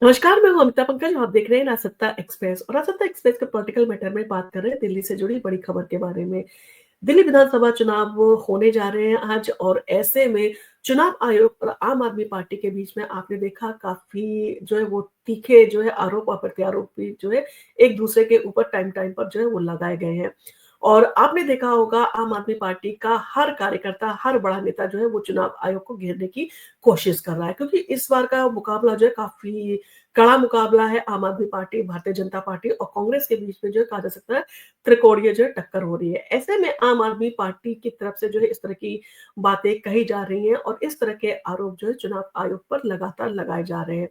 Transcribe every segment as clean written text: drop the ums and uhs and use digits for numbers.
नमस्कार, मैं हूँ अमिता पंकज और आप देख रहे हैं नासत्ता एक्सप्रेस और नासत्ता एक्सप्रेस के पॉलिटिकल मैटर में बात कर रहे हैं दिल्ली से जुड़ी बड़ी खबर के बारे में। दिल्ली विधानसभा चुनाव होने जा रहे हैं आज और ऐसे में चुनाव आयोग और आम आदमी पार्टी के बीच में आपने देखा काफ़ी जो है वो तीखे जो है आरोप और प्रत्यारोप भी जो है एक दूसरे के ऊपर टाइम-टाइम पर जो है वो लगाए गए हैं। और आपने देखा होगा आम आदमी पार्टी का हर कार्यकर्ता, हर बड़ा नेता जो है वो चुनाव आयोग को घेरने की कोशिश कर रहा है क्योंकि इस बार का मुकाबला जो है काफ़ी कड़ा मुकाबला है। आम आदमी पार्टी, भारतीय जनता पार्टी और कांग्रेस के बीच में जो है कहा जा सकता है त्रिकोणीय जो है टक्कर हो रही है। ऐसे में आम आदमी पार्टी की तरफ से जो है इस तरह की बातें कही जा रही हैं और इस तरह के आरोप जो है चुनाव आयोग पर लगातार लगाए जा रहे हैं।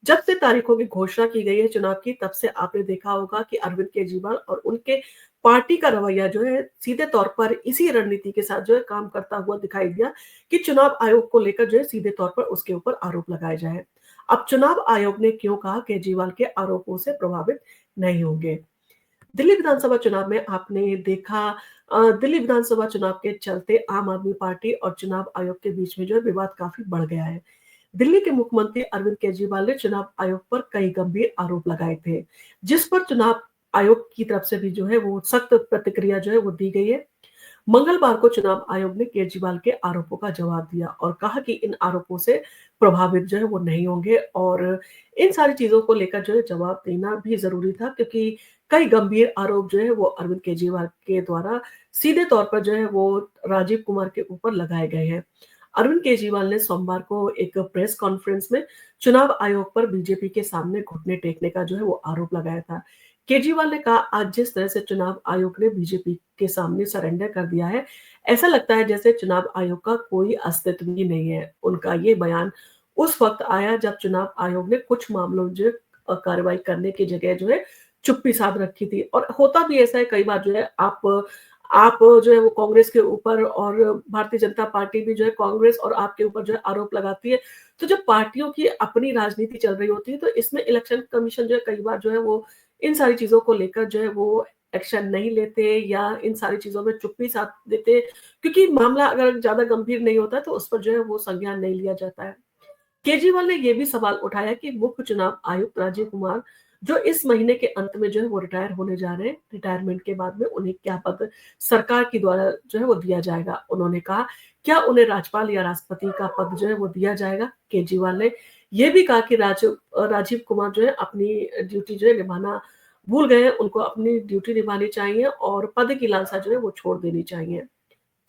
जब से तारीखों की घोषणा की गई है चुनाव की, तब से आपने देखा होगा कि अरविंद केजरीवाल और उनके पार्टी का रवैया जो है सीधे तौर पर इसी रणनीति के साथ जो है काम करता हुआ दिखाई दिया कि चुनाव आयोग को लेकर जो है सीधे तौर पर उसके ऊपर आरोप लगाए जाएँ। अब चुनाव आयोग ने क्यों कहा केजरीवाल के आरोपों से प्रभावित नहीं होंगे। दिल्ली विधानसभा चुनाव में आपने देखा दिल्ली विधानसभा चुनाव के चलते आम आदमी पार्टी और चुनाव आयोग के बीच में जो है विवाद काफ़ी बढ़ गया है। दिल्ली के मुख्यमंत्री अरविंद केजरीवाल ने चुनाव आयोग पर कई गंभीर आरोप लगाए थे, जिस पर चुनाव आयोग की तरफ से भी जो है वो सख्त प्रतिक्रिया जो है वो दी गई है। मंगलवार को चुनाव आयोग ने केजरीवाल के आरोपों का जवाब दिया और कहा कि इन आरोपों से प्रभावित जो है वो नहीं होंगे और इन सारी चीज़ों को लेकर जो है जवाब देना भी ज़रूरी था क्योंकि कई गंभीर आरोप जो है वो अरविंद केजरीवाल के द्वारा सीधे तौर पर जो है वो राजीव कुमार के ऊपर लगाए गए हैं। अरविंद केजरीवाल ने सोमवार को एक प्रेस कॉन्फ्रेंस में चुनाव आयोग पर बीजेपी के सामने घुटने टेकने का जो है वो आरोप लगाया था। केजरीवाल ने कहा आज जिस तरह से चुनाव आयोग ने बीजेपी के सामने सरेंडर कर दिया है, ऐसा लगता है जैसे चुनाव आयोग का कोई अस्तित्व ही नहीं है। उनका ये बयान उस वक़्त आया जब चुनाव आयोग ने कुछ मामलों में जो है कार्रवाई करने की जगह जो है चुप्पी साध रखी थी और होता भी ऐसा है कई बार जो है आप जो है वो कांग्रेस के ऊपर और भारतीय जनता पार्टी भी जो है कांग्रेस और आपके ऊपर जो है आरोप लगाती है। तो जब पार्टियों की अपनी राजनीति चल रही होती है तो इसमें इलेक्शन कमीशन जो है कई बार जो है वो इन सारी चीज़ों को लेकर जो है वो एक्शन नहीं लेते या इन सारी चीज़ों में चुप्पी साध देते क्योंकि मामला अगर ज़्यादा गंभीर नहीं होता है तो उस पर जो है वो संज्ञान नहीं लिया जाता है। केजरीवाल ने ये भी सवाल उठाया कि मुख्य चुनाव आयुक्त राजीव कुमार जो इस महीने के अंत में जो है वो रिटायर होने जा रहे हैं, रिटायरमेंट के बाद में उन्हें क्या पद सरकार के द्वारा जो है वो दिया जाएगा। उन्होंने कहा, क्या उन्हें राज्यपाल या राष्ट्रपति का पद जो है वो दिया जाएगा? केजरीवाल ने ये भी कहा कि राजीव कुमार जो है अपनी ड्यूटी जो है निभाना भूल गए हैं, उनको अपनी ड्यूटी निभानी चाहिए और पद की लालसा जो है वो छोड़ देनी चाहिए।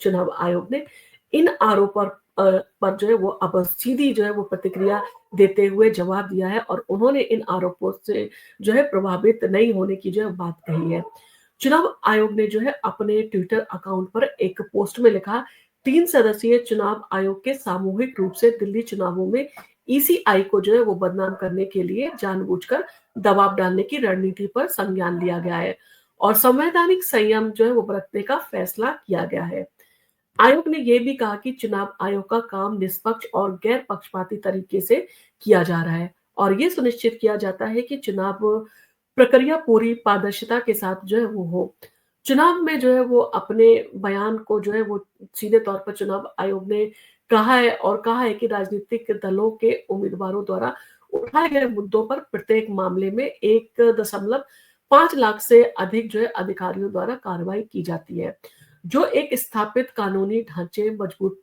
चुनाव आयोग ने इन आरोपों पर जो है वो अब सीधी जो है वो प्रतिक्रिया देते हुए जवाब दिया है और उन्होंने इन आरोपों से जो है प्रभावित नहीं होने की जो है बात कही है। चुनाव आयोग ने जो है अपने ट्विटर अकाउंट पर एक पोस्ट में लिखा 3 सदस्यीय चुनाव आयोग के सामूहिक रूप से दिल्ली चुनावों में ईसीआई को जो है वो बदनाम करने के लिए जानबूझकर दबाव डालने की रणनीति पर संज्ञान लिया गया है और संवैधानिक संयम जो है वो बरतने का फैसला किया गया है। आयोग ने यह भी कहा कि चुनाव आयोग का काम निष्पक्ष और गैर पक्षपाती तरीके से किया जा रहा है और ये सुनिश्चित किया जाता है कि चुनाव प्रक्रिया पूरी पारदर्शिता के साथ जो है वो हो। चुनाव में जो है वो अपने बयान को जो है वो सीधे तौर पर चुनाव आयोग ने कहा है कि राजनीतिक दलों के उम्मीदवारों द्वारा उठाए गए मुद्दों पर प्रत्येक मामले में 1.5 लाख से अधिक जो है अधिकारियों द्वारा कार्रवाई की जाती है। जो एक स्थापित कानूनी ढांचे, मजबूत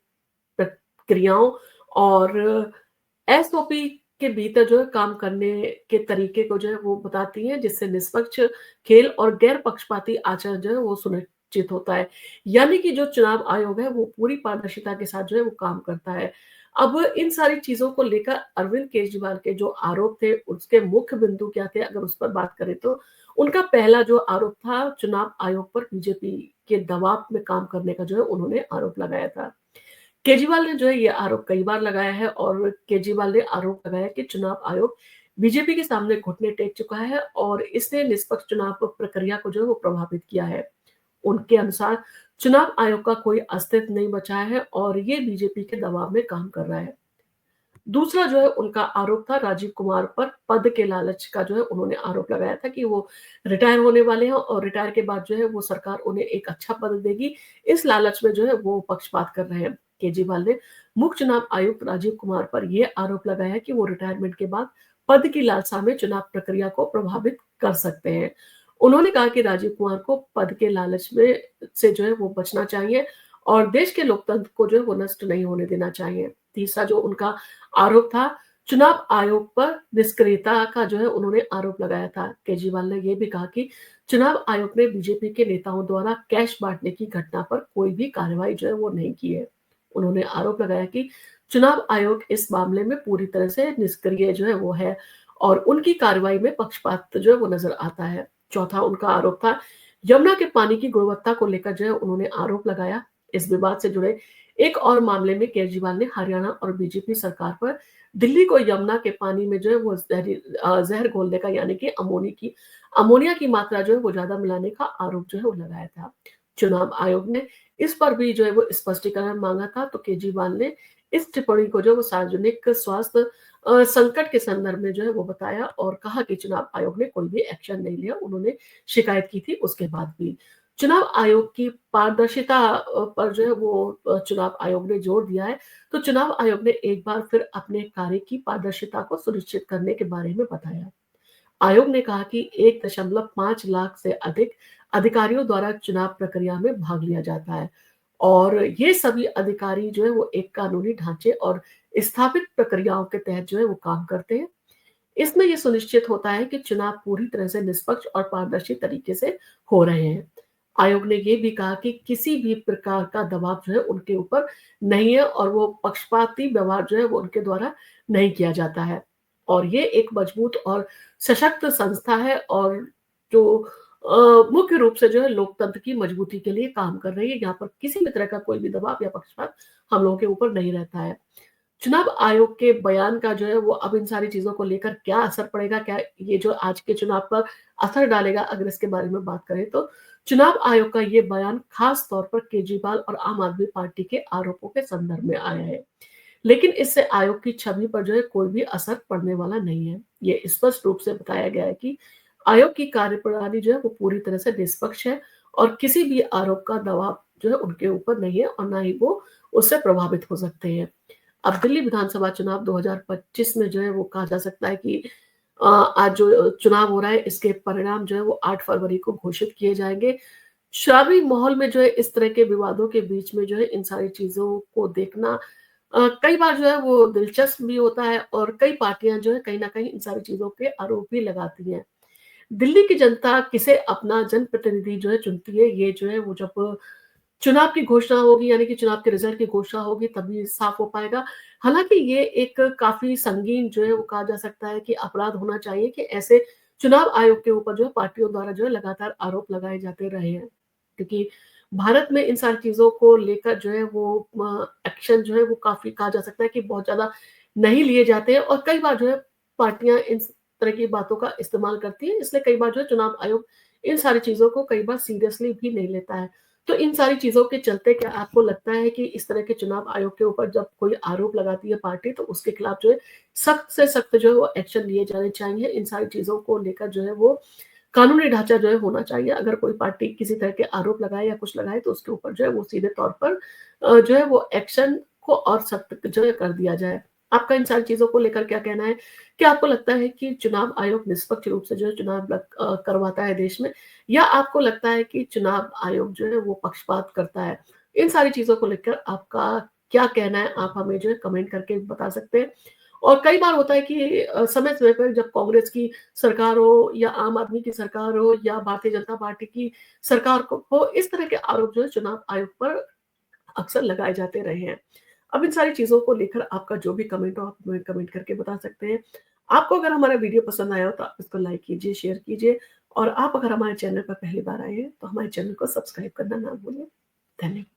प्रक्रियाओं और एसओपी के भीतर जो है काम करने के तरीके को जो है वो बताती है, जिससे निष्पक्ष खेल और गैर पक्षपाती आचरण जो है वो सुनिश्चित होता है। यानी कि जो चुनाव आयोग है वो पूरी पारदर्शिता के साथ जो है वो काम करता है। अब इन सारी चीज़ों को लेकर अरविंद केजरीवाल के जो आरोप थे, उसके मुख्य बिंदु क्या थे अगर उस पर बात करें तो उनका पहला जो आरोप था चुनाव आयोग पर बीजेपी के दबाव में काम करने का जो है उन्होंने आरोप लगाया था। केजरीवाल ने जो है ये आरोप कई बार लगाया है और केजरीवाल ने आरोप लगाया कि चुनाव आयोग बीजेपी के सामने घुटने टेक चुका है और इसने निष्पक्ष चुनाव प्रक्रिया को जो है वो प्रभावित किया है। उनके अनुसार चुनाव आयोग का कोई अस्तित्व नहीं बचा है और ये बीजेपी के दबाव में काम कर रहा है। दूसरा जो है उनका आरोप था राजीव कुमार पर पद के लालच का जो है उन्होंने आरोप लगाया था कि वो रिटायर होने वाले हैं और रिटायर के बाद जो है वो सरकार उन्हें एक अच्छा पद देगी। इस लालच में जो है वो पक्षपात कर रहे हैं। केजरीवाल ने मुख्य चुनाव आयुक्त राजीव कुमार पर ये आरोप लगाया है कि वो रिटायरमेंट के बाद पद की लालसा में चुनाव प्रक्रिया को प्रभावित कर सकते हैं। उन्होंने कहा कि राजीव कुमार को पद के लालच में से जो है वो बचना चाहिए और देश के लोकतंत्र को जो है वो नष्ट नहीं होने देना चाहिए। तीसरा जो उनका आरोप था, चुनाव आयोग पर निष्क्रियता का जो है उन्होंने आरोप लगाया था। केजरीवाल ने ये भी कहा कि चुनाव आयोग ने बीजेपी के नेताओं द्वारा कैश बांटने की घटना पर कोई भी कार्रवाई जो है वो नहीं की है। उन्होंने आरोप लगाया कि चुनाव आयोग इस मामले में पूरी तरह से निष्क्रिय जो है वो है और उनकी कार्रवाई में पक्षपात जो है वो नजर आता है। चौथा उनका आरोप था, यमुना के पानी की गुणवत्ता को लेकर जो है उन्होंने आरोप लगाया। इस विवाद से जुड़े एक और मामले में केजरीवाल ने हरियाणा और बीजेपी सरकार पर दिल्ली को यमुना के पानी में जो है वो जहर घोलने का यानी कि अमोनिया की मात्रा जो है वो ज्यादा मिलाने का आरोप जो है वो लगाया था। चुनाव आयोग ने इस पर भी जो है वो स्पष्टीकरण मांगा था, तो केजरीवाल ने इस टिप्पणी को जो है वो सार्वजनिक स्वास्थ्य संकट के संदर्भ में जो है वो बताया और कहा कि चुनाव आयोग ने कोई भी एक्शन नहीं लिया। उन्होंने शिकायत की थी उसके बाद भी। चुनाव आयोग की पारदर्शिता पर जो है वो चुनाव आयोग ने जोर दिया है। तो चुनाव आयोग ने एक बार फिर अपने कार्य की पारदर्शिता को सुनिश्चित करने के बारे में बताया। आयोग ने कहा कि 1.5 लाख से अधिक अधिकारियों द्वारा चुनाव प्रक्रिया में भाग लिया जाता है और ये सभी अधिकारी जो है वो एक कानूनी ढांचे और स्थापित प्रक्रियाओं के तहत जो है वो काम करते हैं। इसमें ये सुनिश्चित होता है कि चुनाव पूरी तरह से निष्पक्ष और पारदर्शी तरीके से हो रहे हैं। आयोग ने ये भी कहा कि किसी भी प्रकार का दबाव जो है उनके ऊपर नहीं है और वो पक्षपाती व्यवहार जो है वो उनके द्वारा नहीं किया जाता है और ये एक मजबूत और सशक्त संस्था है और जो मुख्य रूप से जो है लोकतंत्र की मजबूती के लिए काम कर रही है। यहाँ पर किसी भी तरह का कोई भी दबाव या पक्षपात हम लोगों के ऊपर नहीं रहता है। चुनाव आयोग के बयान का जो है वो अब इन सारी चीज़ों को लेकर क्या असर पड़ेगा, क्या ये जो आज के चुनाव पर असर डालेगा, अगर इसके बारे में बात करें तो चुनाव आयोग का ये बयान खास तौर पर केजरीवाल और आम आदमी पार्टी के आरोपों के संदर्भ में आया है। लेकिन इससे आयोग की छवि पर जो है कोई भी असर पड़ने वाला नहीं है। ये स्पष्ट रूप से बताया गया है कि आयोग की कार्यप्रणाली जो है वो पूरी तरह से निष्पक्ष है और किसी भी आरोप का दबाव जो है उनके ऊपर नहीं है और ना ही वो उससे प्रभावित हो सकते हैं। अब दिल्ली विधानसभा चुनाव 2025 में जो है वो कहा जा सकता है कि आज जो चुनाव हो रहा है इसके परिणाम जो है वो 8 फरवरी को घोषित किए जाएँगे। चुनावी माहौल में जो है इस तरह के विवादों के बीच में जो है इन सारी चीज़ों को देखना कई बार जो है वो दिलचस्प भी होता है और कई पार्टियाँ जो है कहीं न कहीं इन सारी चीज़ों के आरोप भी लगाती हैं। दिल्ली की जनता किसे अपना जनप्रतिनिधि जो है चुनती है, ये जो है वो जब चुनाव की घोषणा होगी यानी कि चुनाव के रिजल्ट की घोषणा होगी तभी साफ हो पाएगा। हालाँकि ये एक काफ़ी संगीन जो है वो कहा जा सकता है कि अपराध होना चाहिए कि ऐसे चुनाव आयोग के ऊपर जो है पार्टियों द्वारा जो है लगातार आरोप लगाए जाते रहे हैं। क्योंकि भारत में इन सारी चीज़ों को लेकर जो है वो एक्शन जो है वो काफ़ी कहा जा सकता है कि बहुत ज़्यादा नहीं लिए जाते हैं और कई बार जो है पार्टियाँ इन तरह की बातों का इस्तेमाल करती हैं। इसलिए कई बार जो है चुनाव आयोग इन सारी चीज़ों को कई बार सीरियसली भी नहीं लेता है। तो इन सारी चीज़ों के चलते क्या आपको लगता है कि इस तरह के चुनाव आयोग के ऊपर जब कोई आरोप लगाती है पार्टी तो उसके खिलाफ जो है सख्त से सख्त जो है वो एक्शन लिए जाने चाहिए। इन सारी चीज़ों को लेकर जो है वो कानूनी ढाँचा जो है होना चाहिए। अगर कोई पार्टी किसी तरह के आरोप लगाए या कुछ लगाए तो उसके ऊपर जो है वो सीधे तौर पर जो है वो एक्शन को और सख्त जो है कर दिया जाए। आपका इन सारी चीज़ों को लेकर क्या कहना है? क्या आपको लगता है कि चुनाव आयोग निष्पक्ष रूप से जो है चुनाव करवाता है देश में? या आपको लगता है कि चुनाव आयोग जो है वो पक्षपात करता है? इन सारी चीज़ों को लेकर आपका क्या कहना है? आप हमें जो है कमेंट करके बता सकते हैं। और कई बार होता है कि समय-समय पर जब कांग्रेस की सरकार हो या आम आदमी की सरकार हो या भारतीय जनता पार्टी की सरकार को हो, इस तरह के आरोप जो है चुनाव आयोग पर अक्सर लगाए जाते रहे हैं। अब इन सारी चीज़ों को लेकर आपका जो भी कमेंट हो, आप हमें कमेंट करके बता सकते हैं। आपको अगर हमारा वीडियो पसंद आया हो तो आप इसको लाइक कीजिए, शेयर कीजिए और आप अगर हमारे चैनल पर पहली बार आए हैं, तो हमारे चैनल को सब्सक्राइब करना ना भूलें। धन्यवाद।